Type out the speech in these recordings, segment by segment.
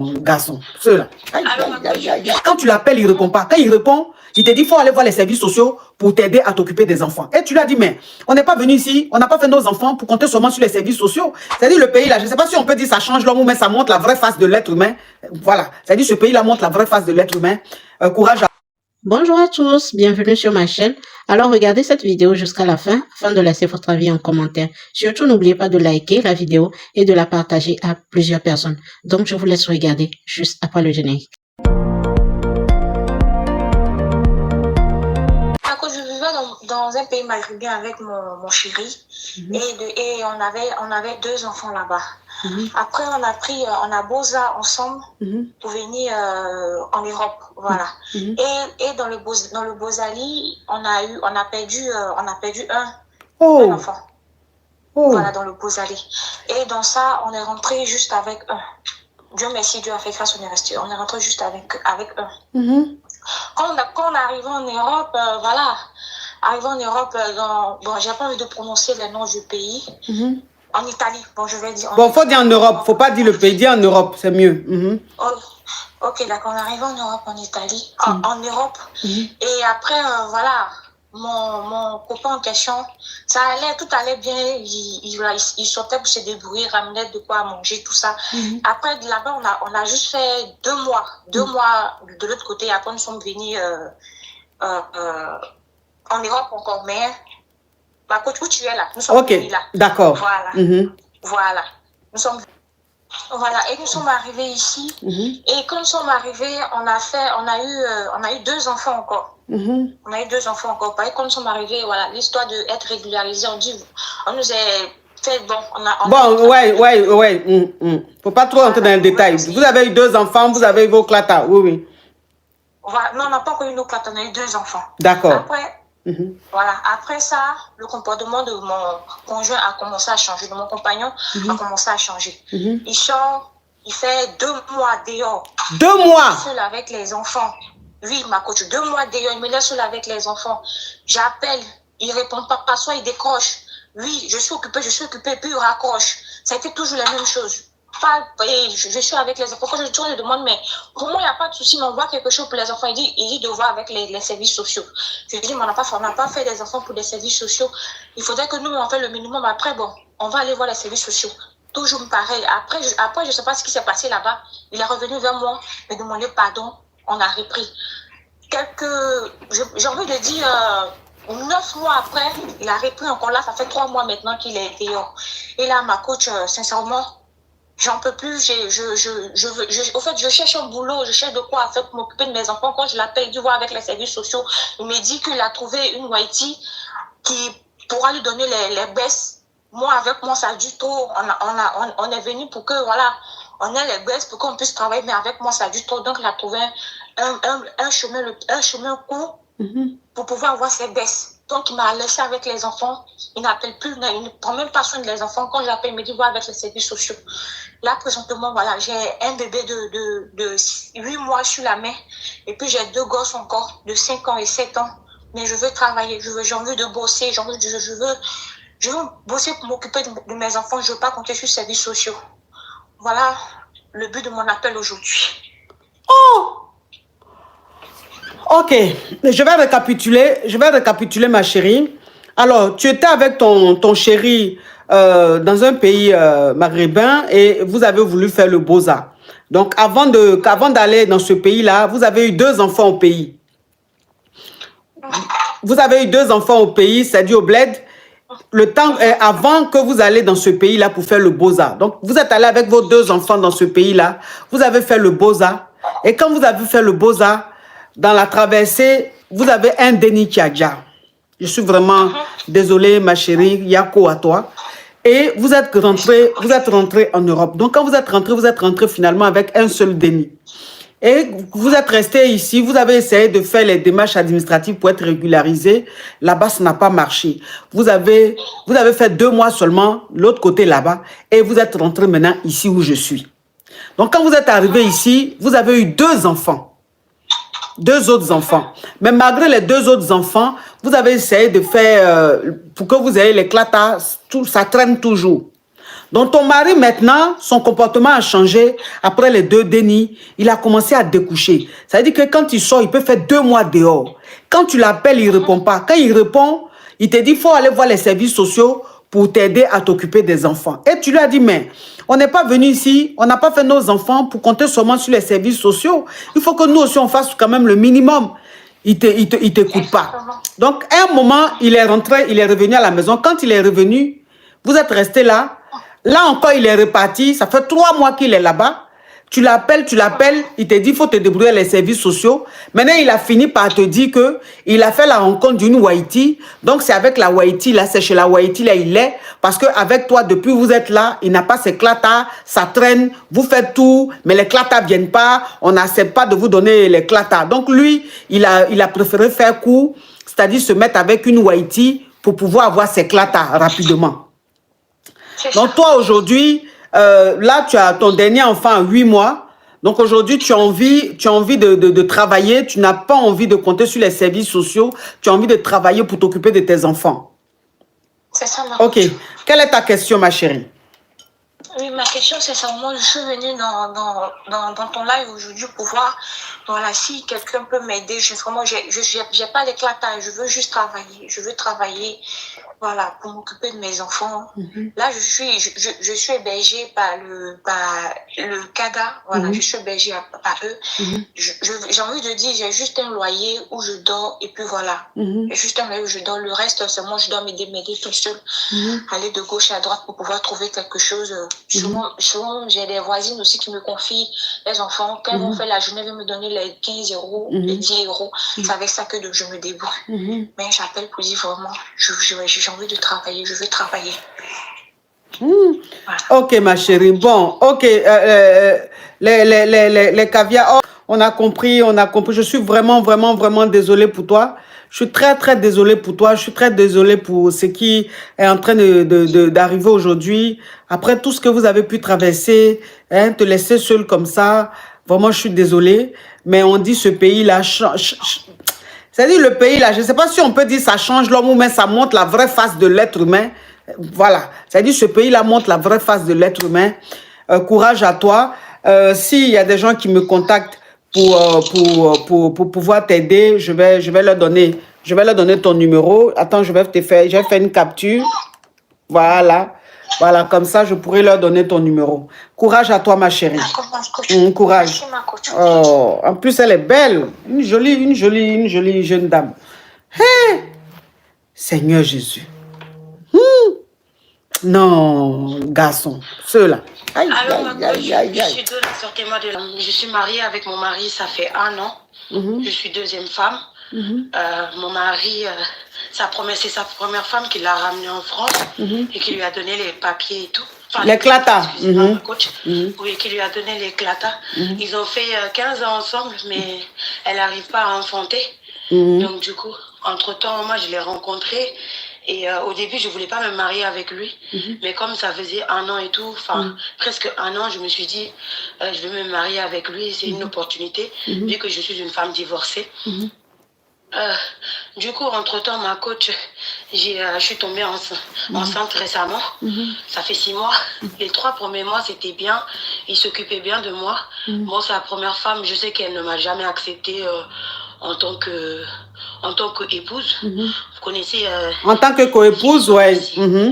garçon. Ceux-là. Quand tu l'appelles, il ne répond pas. Quand il répond, il te dit qu'il faut aller voir les services sociaux pour t'aider à t'occuper des enfants. Et tu lui as dit, mais on n'est pas venu ici, on n'a pas fait nos enfants pour compter seulement sur les services sociaux. C'est-à-dire le pays là, je ne sais pas si on peut dire ça change l'homme ou mais ça montre la vraie face de l'être humain. Voilà. C'est-à-dire ce pays là montre la vraie face de l'être humain. Courage à... Bonjour à tous, bienvenue sur ma chaîne. Alors regardez cette vidéo jusqu'à la fin afin de laisser votre avis en commentaire. Surtout n'oubliez pas de liker la vidéo et de la partager à plusieurs personnes. Donc je vous laisse regarder juste après le générique. Je vivais dans un pays maghrébin avec mon chéri et on avait 2 enfants là-bas. Après, on a Boza ensemble pour venir en Europe, voilà. Et dans le Bozali, on a perdu un enfant. Voilà, dans le Bozali. Et dans ça, on est rentré juste avec un. Dieu merci, Dieu a fait grâce, on est rentré juste avec un. Quand on est arrivé en Europe, voilà, arrivé en Europe, bon, j'ai pas envie de prononcer le nom du pays. En Italie, bon, je vais dire. Bon, faut dire en Europe, faut pas dire le pays, dire en Europe, c'est mieux. Oh, ok, d'accord, on est arrivé en Europe, en Italie, en Europe. Et après, voilà, mon copain en question, tout allait bien, il sortait pour se débrouiller, ramenait de quoi manger, tout ça. Après, là-bas, on a juste fait 2 mois, 2 mois de l'autre côté. Après, nous sommes venus en Europe encore, mais ma coach, où tu es là, nous sommes venus là. D'accord. Voilà, voilà. Et nous sommes arrivés ici. Et quand nous sommes arrivés, on a eu 2 enfants encore. On a eu 2 enfants encore. Pareil, quand nous sommes arrivés, voilà, l'histoire d'être régularisé, on nous a fait, Faut pas trop entrer dans le détail. Vous avez eu 2 enfants, vous avez eu vos clatas, oui. Voilà, non, on n'a pas eu nos clatas, on a eu 2 enfants. D'accord. Après, voilà, après ça, le comportement de mon conjoint a commencé à changer, de mon compagnon a commencé à changer. Il sort, il fait 2 mois dehors. 2 mois? Seul avec les enfants. Oui, ma coach, 2 mois dehors, il me laisse seul avec les enfants. J'appelle, il répond pas, soit il décroche. Oui, je suis occupée, puis il raccroche. Ça a été toujours la même chose. Je suis avec les enfants. Quand je demande, mais pour moi, il n'y a pas de souci, mais on voit quelque chose pour les enfants. Il dit de voir avec les services sociaux. Je lui dis, mais on n'a pas fait des enfants pour des services sociaux. Il faudrait que nous, on fait le minimum. Après, bon, on va aller voir les services sociaux. Toujours pareil. Après, je ne sais pas ce qui s'est passé là-bas. Il est revenu vers moi, me demander pardon. On a repris. J'ai envie de dire, 9 mois après, il a repris encore là. Ça fait 3 mois maintenant qu'il est dehors. Et là, ma coach, sincèrement, j'en peux plus. Au fait, je cherche un boulot, je cherche de quoi faire pour m'occuper de mes enfants. Quand je l'appelle, il dit voir avec les services sociaux. Il me dit qu'il a trouvé une Whitey qui pourra lui donner les baisses. Moi, avec moi, ça a dû trop. On est venu pour que, voilà, on ait les baisses pour qu'on puisse travailler, mais avec moi, ça a dû trop. Donc, il a trouvé un chemin court pour pouvoir avoir ses baisses. Donc, il m'a laissé avec les enfants. Il n'appelle plus, il ne prend même pas soin des enfants. Quand j'appelle, il me dit, va avec les services sociaux. Là, présentement, voilà, j'ai un bébé de 8 mois sur la main. Et puis, j'ai 2 gosses encore de 5 ans et 7 ans. Mais je veux travailler, j'ai envie de bosser, je veux bosser pour m'occuper de mes enfants. Je ne veux pas compter sur les services sociaux. Voilà le but de mon appel aujourd'hui. Oh! Ok, je vais récapituler ma chérie. Alors, tu étais avec ton chéri dans un pays maghrébin et vous avez voulu faire le Boza. Donc, avant d'aller dans ce pays-là, vous avez eu 2 enfants au pays. Vous avez eu 2 enfants au pays, c'est-à-dire au bled. Le temps avant que vous allez dans ce pays-là pour faire le Boza. Donc, vous êtes allé avec vos 2 enfants dans ce pays-là. Vous avez fait le Boza. Et quand vous avez fait le Boza, dans la traversée, vous avez un Denis Tchadja. Je suis vraiment désolée, ma chérie, Yako à toi. Et vous êtes rentré en Europe. Donc, quand vous êtes rentré finalement avec un seul Denis. Et vous êtes resté ici, vous avez essayé de faire les démarches administratives pour être régularisé. Là-bas, ça n'a pas marché. Vous avez fait 2 mois seulement, l'autre côté là-bas, et vous êtes rentré maintenant ici où je suis. Donc, quand vous êtes arrivé ici, vous avez eu 2 enfants. 2 autres enfants. Mais malgré les 2 autres enfants, vous avez essayé de faire, pour que vous ayez les clatas, ça traîne toujours. Donc ton mari maintenant, son comportement a changé. Après les 2 dénis, il a commencé à découcher. Ça veut dire que quand il sort, il peut faire 2 mois dehors. Quand tu l'appelles, il ne répond pas. Quand il répond, il te dit, il faut aller voir les services sociaux pour t'aider à t'occuper des enfants. Et tu lui as dit, mais on n'est pas venu ici, on n'a pas fait nos enfants pour compter seulement sur les services sociaux. Il faut que nous aussi, on fasse quand même le minimum. Il t'écoute pas. Donc, à un moment, il est rentré, il est revenu à la maison. Quand il est revenu, vous êtes resté là. Là encore, il est reparti. Ça fait 3 mois qu'il est là-bas. Tu l'appelles, il te dit, il faut te débrouiller les services sociaux. Maintenant, il a fini par te dire que il a fait la rencontre d'une Wahiti. Donc, c'est avec la Wahiti, là, c'est chez la Wahiti, là, il est. Parce qu'avec toi, depuis vous êtes là, il n'a pas ses clatas, ça traîne, vous faites tout, mais les clatas ne viennent pas, on n'accepte pas de vous donner les clatas. Donc, lui, il a préféré faire court, c'est-à-dire se mettre avec une Wahiti pour pouvoir avoir ses clatas rapidement. Donc, toi, aujourd'hui, là, tu as ton dernier enfant à 8 mois. Donc, aujourd'hui, tu as envie de travailler. Tu n'as pas envie de compter sur les services sociaux. Tu as envie de travailler pour t'occuper de tes enfants. C'est ça, ma Ok. Quelle est ta question, ma chérie? Oui, ma question, c'est seulement, je suis venue dans ton live aujourd'hui pour voir, voilà, si quelqu'un peut m'aider. Vraiment, j'ai pas d'éclatage, je veux juste travailler. Je veux travailler, voilà, pour m'occuper de mes enfants. Là, je suis hébergée par le CADA, voilà, je suis hébergée par eux. J'ai envie de dire, j'ai juste un loyer où je dors, et puis voilà. J'ai juste un loyer où je dors. Le reste, c'est moi, je dois m'aider tout seul, aller de gauche à droite pour pouvoir trouver quelque chose. Souvent, j'ai des voisines aussi qui me confient les enfants. Quand on fait la journée, ils vont me donner les 15 euros, les 10 euros. C'est avec ça que je me débrouille. Mais j'appelle pour dire vraiment, j'ai envie de travailler, je veux travailler. Voilà. Ok, ma chérie. Bon, ok. Les caviars, oh, on a compris. Je suis vraiment, vraiment, vraiment désolée pour toi. Je suis très, très désolée pour toi. Je suis très désolée pour ce qui est en train d'arriver aujourd'hui. Après tout ce que vous avez pu traverser, hein, te laisser seule comme ça. Vraiment, je suis désolée. Mais on dit ce pays-là... C'est-à-dire le pays-là, je ne sais pas si on peut dire ça change l'homme ou mais ça montre la vraie face de l'être humain. Voilà. C'est-à-dire ce pays-là montre la vraie face de l'être humain. Courage à toi. S'il y a des gens qui me contactent pour pouvoir t'aider, je vais leur donner. Je vais leur donner ton numéro. Attends, je vais faire une capture. Voilà. Voilà, comme ça, je pourrai leur donner ton numéro. Courage à toi, ma chérie. Courage. Merci, ma coach. Oh, en plus, elle est belle. Une jolie jeune dame. Hey! Seigneur Jésus. Non, garçon. Ceux-là. Alors, ma coach, je suis mariée avec mon mari, ça fait 1 an. Je suis 2e femme. Mon mari, c'est sa première femme qui l'a ramené en France et qui lui a donné les papiers et tout. Enfin, les clatas. Coach. Oui, qui lui a donné les clatas. Ils ont fait 15 ans ensemble, mais elle n'arrive pas à enfanter. Donc, du coup, entre-temps, moi, je l'ai rencontré. Et au début, je ne voulais pas me marier avec lui. Mais comme ça faisait 1 an et tout, enfin presque 1 an, je me suis dit, je vais me marier avec lui. C'est une opportunité, vu que je suis une femme divorcée. Du coup, entre-temps, ma coach, je suis tombée enceinte récemment. Ça fait 6 mois. Les 3 premiers mois, c'était bien. Il s'occupait bien de moi. Bon, c'est la première femme, je sais qu'elle ne m'a jamais acceptée en tant qu'épouse. Vous connaissez... en tant que coépouse, oui.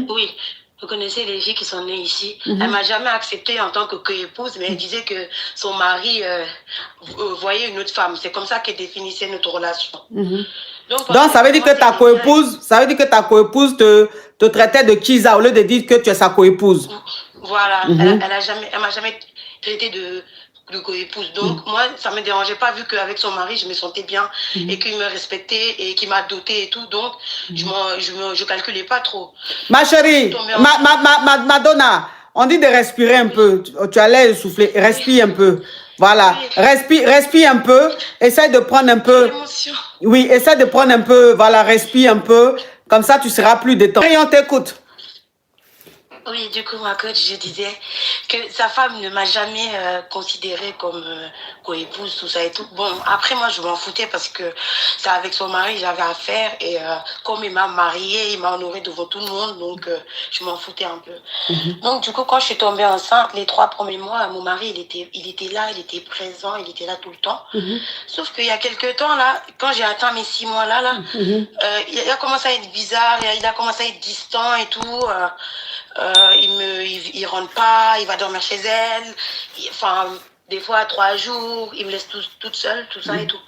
Oui. Vous connaissez les filles qui sont nées ici. Elle ne m'a jamais acceptée en tant qu'épouse, mais elle disait que son mari voyait une autre femme. C'est comme ça qu'elle définissait notre relation. Donc, ça veut dire que ta coépouse, te traitait de Kiza au lieu de dire que tu es sa coépouse. Voilà. Elle m'a jamais traité de coépouse. Donc, moi, ça ne me dérangeait pas vu qu'avec son mari, je me sentais bien et qu'il me respectait et qu'il m'a dotée et tout. Donc, je ne calculais pas trop. Ma chérie, Madonna, on dit de respirer un peu. Tu allais souffler. Respire un peu. Voilà. Respire un peu. Essaye de prendre un peu. Oui, essaye de prendre un peu. Voilà, respire un peu. Comme ça, tu seras plus détendu. Et on t'écoute. Oui, du coup, ma coach, je disais que sa femme ne m'a jamais considérée comme co-épouse, tout ça et tout. Bon, après, moi, je m'en foutais parce que c'est avec son mari j'avais affaire et comme il m'a mariée, il m'a honorée devant tout le monde, donc je m'en foutais un peu. Donc, du coup, quand je suis tombée enceinte, les 3 premiers mois, mon mari, il était là, il était présent, il était là tout le temps. Sauf qu'il y a quelques temps, là, quand j'ai atteint mes 6 mois là, il a commencé à être bizarre, il a commencé à être distant et tout. Il rentre pas, il va dormir chez elle. Enfin, des fois 3 jours, il me laisse toute seule, tout ça et tout.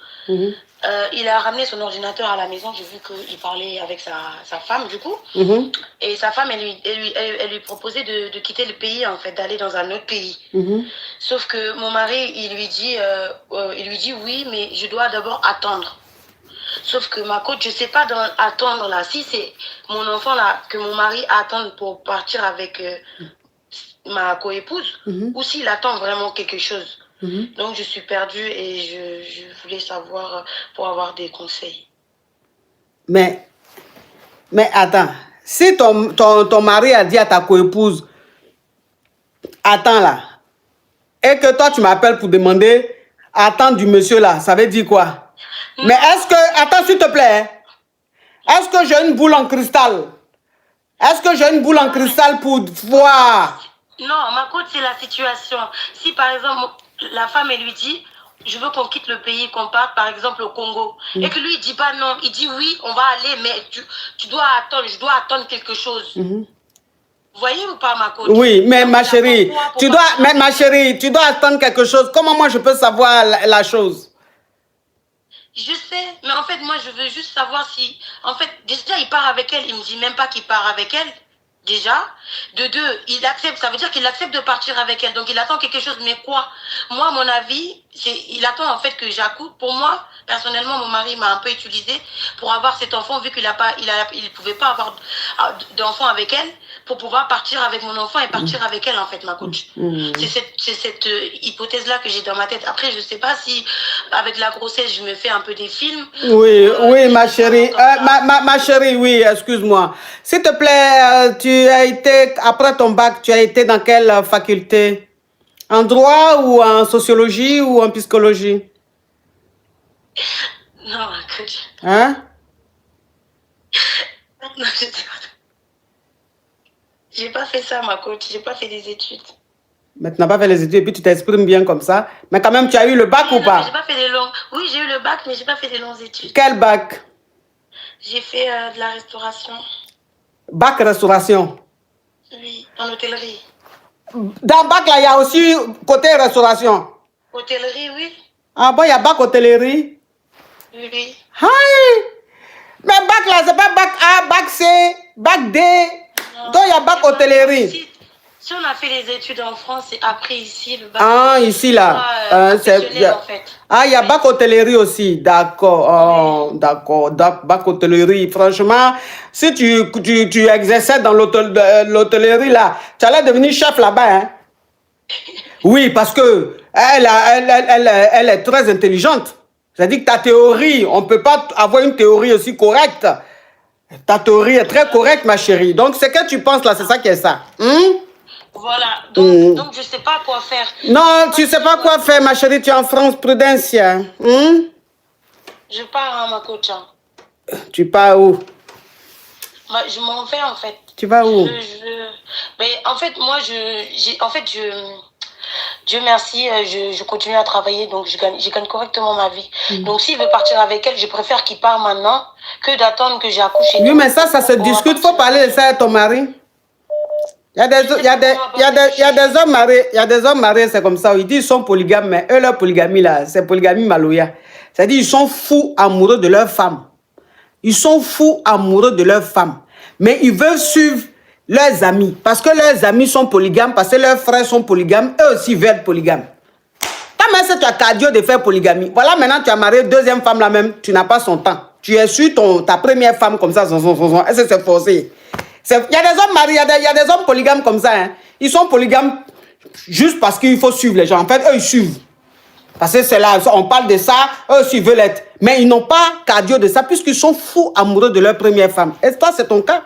Il a ramené son ordinateur à la maison. J'ai vu qu'il parlait avec sa femme du coup. Et sa femme, elle lui proposait de quitter le pays en fait, d'aller dans un autre pays. Sauf que mon mari, il lui dit oui, mais je dois d'abord attendre. Sauf que ma coach, je sais pas attendre là. Si c'est mon enfant là que mon mari attend pour partir avec ma coépouse, ou s'il attend vraiment quelque chose. Donc je suis perdue et je voulais savoir pour avoir des conseils. Mais attends, si ton mari a dit à ta coépouse, attends là, et que toi tu m'appelles pour demander, attends du monsieur là, ça veut dire quoi? Mais est-ce que, attends s'il te plaît, est-ce que j'ai une boule en cristal? Est-ce que j'ai une boule en cristal pour voir? Non, ma coach, c'est la situation. Si par exemple, la femme, elle lui dit, je veux qu'on quitte le pays, qu'on parte par exemple au Congo, et que lui, il dit pas non, il dit oui, on va aller, mais tu dois attendre, je dois attendre quelque chose. Vous voyez ou pas, ma coach? Oui, mais ma chérie, ma chérie, tu dois attendre quelque chose. Comment moi je peux savoir la chose? Je sais, mais en fait, moi, je veux juste savoir si... En fait, déjà, il part avec elle. Il me dit même pas qu'il part avec elle. Déjà. De 2, il accepte. Ça veut dire qu'il accepte de partir avec elle. Donc, il attend quelque chose. Mais quoi? Moi, à mon avis, il attend en fait que j'accouche. Pour moi, personnellement, mon mari m'a un peu utilisé pour avoir cet enfant, vu qu'il il pouvait pas avoir d'enfant avec elle, pour pouvoir partir avec mon enfant et partir avec elle, en fait, ma coach. C'est cette hypothèse-là que j'ai dans ma tête. Après, je sais pas si, avec la grossesse, je me fais un peu des films. Oui, ma chérie. Ma chérie, oui, excuse-moi. S'il te plaît, tu as été, après ton bac, tu as été dans quelle faculté? En droit ou en sociologie ou en psychologie? Non, ma coach. Hein? Non, je sais pas. J'ai pas fait ça, ma coach. J'ai pas fait des études. Mais tu n'as pas fait les études et puis tu t'exprimes bien comme ça. Mais quand même, tu as eu le bac Oui, ou pas? J'ai pas fait des longues... Oui, j'ai eu le bac, mais j'ai pas fait des longues études. Quel bac? J'ai fait de la restauration. Bac restauration? Oui, en hôtellerie. Dans bac, là, il y a aussi côté restauration. Hôtellerie, oui. Ah bon, il y a bac hôtellerie? Oui. Hi! Mais bac, là, c'est pas bac A, bac C, bac D. Non, Donc, il y a bac hôtellerie. Si on a fait les études en France, c'est après ici, le bac. Ah, ici, là. En fait. Ah, il y a bac hôtellerie aussi. D'accord. Oh, d'accord. Bac hôtellerie. Franchement, si tu exerçais dans l'hôtellerie, là, tu allais devenir chef là-bas. Hein? Oui, parce que elle est très intelligente. C'est-à-dire que ta théorie, on ne peut pas avoir une théorie aussi correcte. Ta théorie est très correcte, ma chérie. Donc, ce que tu penses là, c'est ça qui est ça. Voilà. Donc, je ne sais pas quoi faire. Non, tu ne sais pas quoi faire, ma chérie. Tu es en France, Prudencia. Je pars, ma coach. Tu pars où? Je m'en vais, en fait. Tu vas où? Mais en fait, moi, Dieu merci, je continue à travailler, donc je gagne correctement ma vie. Donc, s'il veut partir avec elle, je préfère qu'il parte maintenant que d'attendre que j'accouche. Oui, mais ça se discute. Il faut parler de ça à ton mari. Il y a des hommes mariés, c'est comme ça. Ils disent qu'ils sont polygames, mais eux, leur polygamie, là, c'est polygamie maloya. C'est-à-dire qu'ils sont fous amoureux de leur femme. Ils sont fous amoureux de leur femme. Mais ils veulent suivre leurs amis. Parce que leurs amis sont polygames, parce que leurs frères sont polygames, eux aussi veulent être polygames. Quand même, si tu as cardio de faire polygamie, voilà, maintenant tu as marié deuxième femme là même, tu n'as pas son temps. Tu es sur ta première femme comme ça, est-ce que c'est forcé? Il y a des hommes mariés, il y a des hommes polygames comme ça. Hein. Ils sont polygames juste parce qu'il faut suivre les gens. En fait, eux, ils suivent. Parce que c'est là, on parle de ça, eux aussi veulent être. Mais ils n'ont pas cardio de ça, puisqu'ils sont fous amoureux de leur première femme. Et toi, c'est ton cas.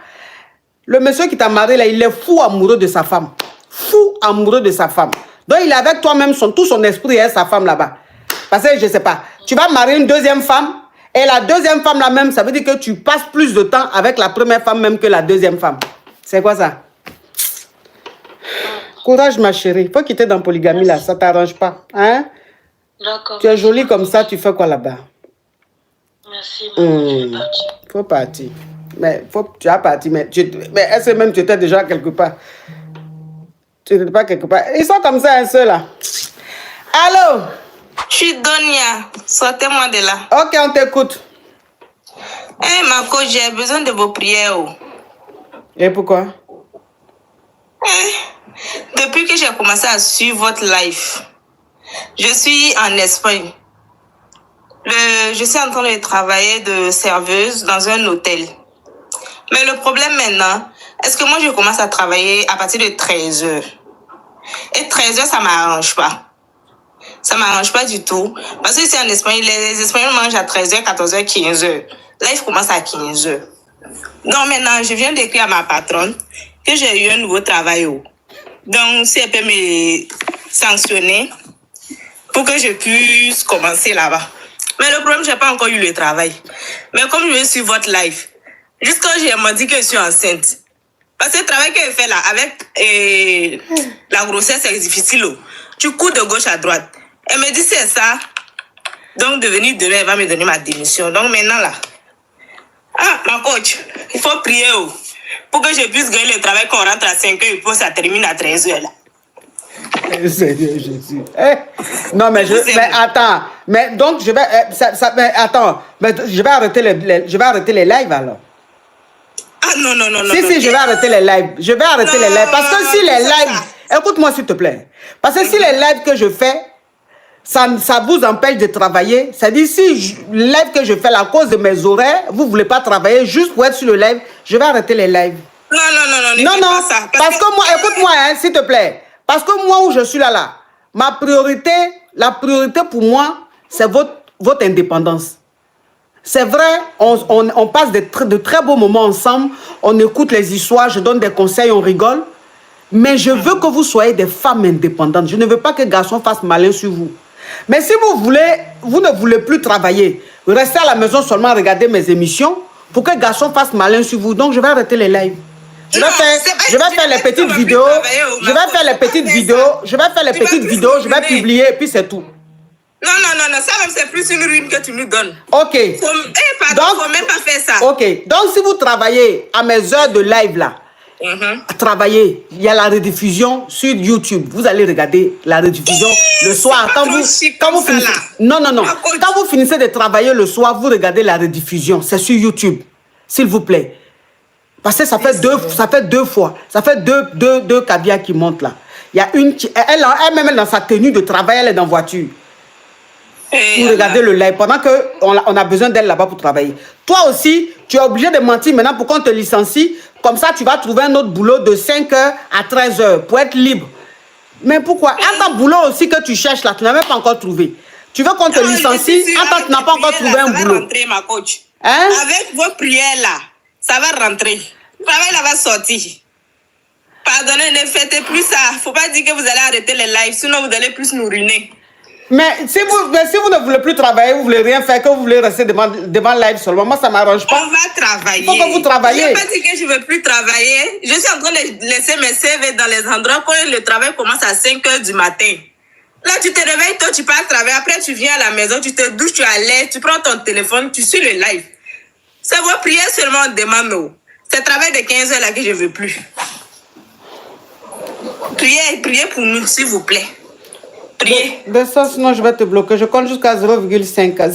Le monsieur qui t'a marié là, il est fou amoureux de sa femme. Fou amoureux de sa femme. Donc il est avec toi-même, tout son esprit et sa femme là-bas. Parce que je sais pas, tu vas marier une deuxième femme et la deuxième femme là même, ça veut dire que tu passes plus de temps avec la première femme même que la deuxième femme. C'est quoi ça? Courage ma chérie, faut quitter dans polygamie là, ça t'arrange pas. Hein? D'accord. Tu es jolie comme ça, tu fais quoi là-bas? Merci, maman, je vais partir. Faut partir. Mais tu as parti, mais est-ce que même tu étais déjà quelque part? Tu n'étais pas quelque part. Ils sont comme ça un seul là. Allô? Je suis Donia. Sortez-moi de là. Ok, on t'écoute. Eh, ma coach, j'ai besoin de vos prières. Et pourquoi? Depuis que j'ai commencé à suivre votre live, je suis en Espagne. Je suis en train de travailler de serveuse dans un hôtel. Mais le problème maintenant, est-ce que moi je commence à travailler à partir de 13h? Et 13h, ça ne m'arrange pas. Ça ne m'arrange pas du tout. Parce que ici en Espagne, les Espagnols mangent à 13h, 14h, 15h. Là, il commence à 15h. Donc maintenant, je viens d'écrire à ma patronne que j'ai eu un nouveau travail. Donc, si elle peut me sanctionner pour que je puisse commencer là-bas. Mais le problème, je n'ai pas encore eu le travail. Mais comme je suis votre live, jusqu'à quand j'ai dit que je suis enceinte. Parce que le travail que je fais là, avec la grossesse, c'est difficile. Tu cours de gauche à droite. Elle me dit c'est ça. Donc, de venir demain, elle va me donner ma démission. Donc, maintenant là, ma coach, il faut prier pour que je puisse gagner le travail qu'on rentre à 5h et puis ça termine à 13h là. Seigneur Jésus. Non, mais attends. Mais donc, je vais. Attends. Mais je vais arrêter les lives alors. Ah non. Si, je vais arrêter les lives. Je vais arrêter les lives. Parce que si les lives. Écoute-moi, s'il te plaît. Parce que si les lives que je fais, ça vous empêche de travailler. C'est-à-dire, si le live que je fais, à cause de mes horaires, vous ne voulez pas travailler juste pour être sur le live, je vais arrêter les lives. Non, Pas ça. Parce que moi, écoute-moi, hein, s'il te plaît. Parce que moi, où je suis là, la priorité pour moi, c'est votre indépendance. C'est vrai, on passe de très beaux moments ensemble, on écoute les histoires, je donne des conseils, on rigole. Mais je veux que vous soyez des femmes indépendantes. Je ne veux pas que garçon fasse malin sur vous. Mais si vous ne voulez plus travailler, restez à la maison seulement regarder mes émissions pour que garçon fasse malin sur vous. Donc, je vais arrêter les lives. Je vais faire les petites vidéos. Je vais faire les petites vidéos. Je vais publier et puis c'est tout. Non. Ça même c'est plus une ruine que tu nous donnes. Ok. Faut même pas faire ça. Ok. Donc, si vous travaillez à mes heures de live là, travaillez, il y a la rediffusion sur YouTube. Vous allez regarder la rediffusion le soir. Quand vous finissez, non. Quand vous finissez de travailler le soir, vous regardez la rediffusion. C'est sur YouTube. S'il vous plaît. Parce que ça fait deux fois. Ça fait deux caviars qui montent là. Il y a une qui, elle-même dans sa tenue de travail, elle est dans la voiture. Pour regarder le live pendant qu'on a besoin d'elle là-bas pour travailler. Toi aussi, tu es obligé de mentir maintenant pour qu'on te licencie. Comme ça, tu vas trouver un autre boulot de 5h à 13h pour être libre. Mais pourquoi? Un tant boulot aussi que tu cherches là, tu n'as même pas encore trouvé. Tu veux qu'on te licencie, un tant tu n'as pas encore trouvé un boulot. Rentrer, ma coach. Hein? Avec vos prières là, ça va rentrer. Le travail là va sortir. Pardonnez, ne faites plus ça. Faut pas dire que vous allez arrêter les lives, sinon vous allez plus nous ruiner. Mais si vous ne voulez plus travailler, vous ne voulez rien faire, que vous voulez rester devant live seulement, moi ça ne m'arrange pas. On va travailler. Il faut que vous travaillez. Je n'ai pas dit que je ne veux plus travailler. Je suis en train de laisser mes CV dans les endroits quand le travail commence à 5h du matin. Là, tu te réveilles, toi, tu pars travailler. Après, tu viens à la maison, tu te douches, tu es à l'aise, tu prends ton téléphone, tu suis le live. C'est vos prières seulement, on demande. C'est le travail de 15h là que je ne veux plus. Priez pour nous, s'il vous plaît. Priez. De ça, sinon je vais te bloquer. Je compte jusqu'à 0,5. 0,10. 0,20.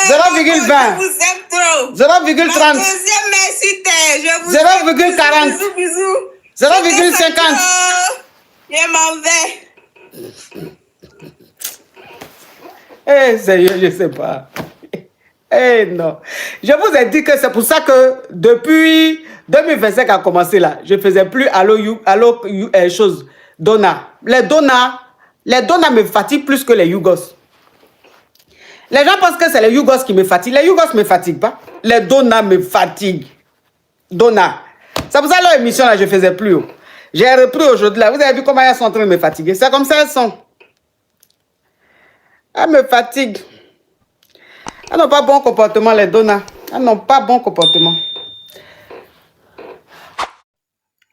Je vous aime trop. 0,30. Deuxième merci, je vous 0,40. Bisous. 0,50. Je m'en vais. Eh, Seigneur, je ne sais pas. Eh, non. Je vous ai dit que c'est pour ça que depuis 2025 a commencé là, je ne faisais plus Donna. Les Donna me fatiguent plus que les Yougos. Les gens pensent que c'est les Yougos qui me fatiguent. Les Yougos ne me fatiguent pas. Les Donna me fatiguent. Donna. C'est pour ça leur émission là, je ne faisais plus. J'ai repris aujourd'hui là. Vous avez vu comment elles sont en train de me fatiguer. C'est comme ça elles sont. Elles me fatiguent. Elles n'ont pas bon comportement, les Donna. Elles n'ont pas bon comportement.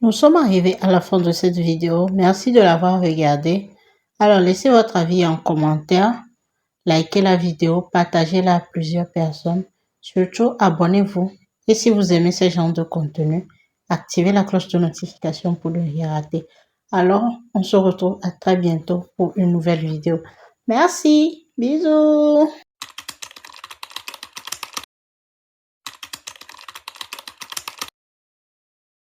Nous sommes arrivés à la fin de cette vidéo. Merci de l'avoir regardée. Alors, laissez votre avis en commentaire. Likez la vidéo, partagez-la à plusieurs personnes. Surtout, abonnez-vous. Et si vous aimez ce genre de contenu, activez la cloche de notification pour ne rien rater. Alors, on se retrouve à très bientôt pour une nouvelle vidéo. Merci. Bisous.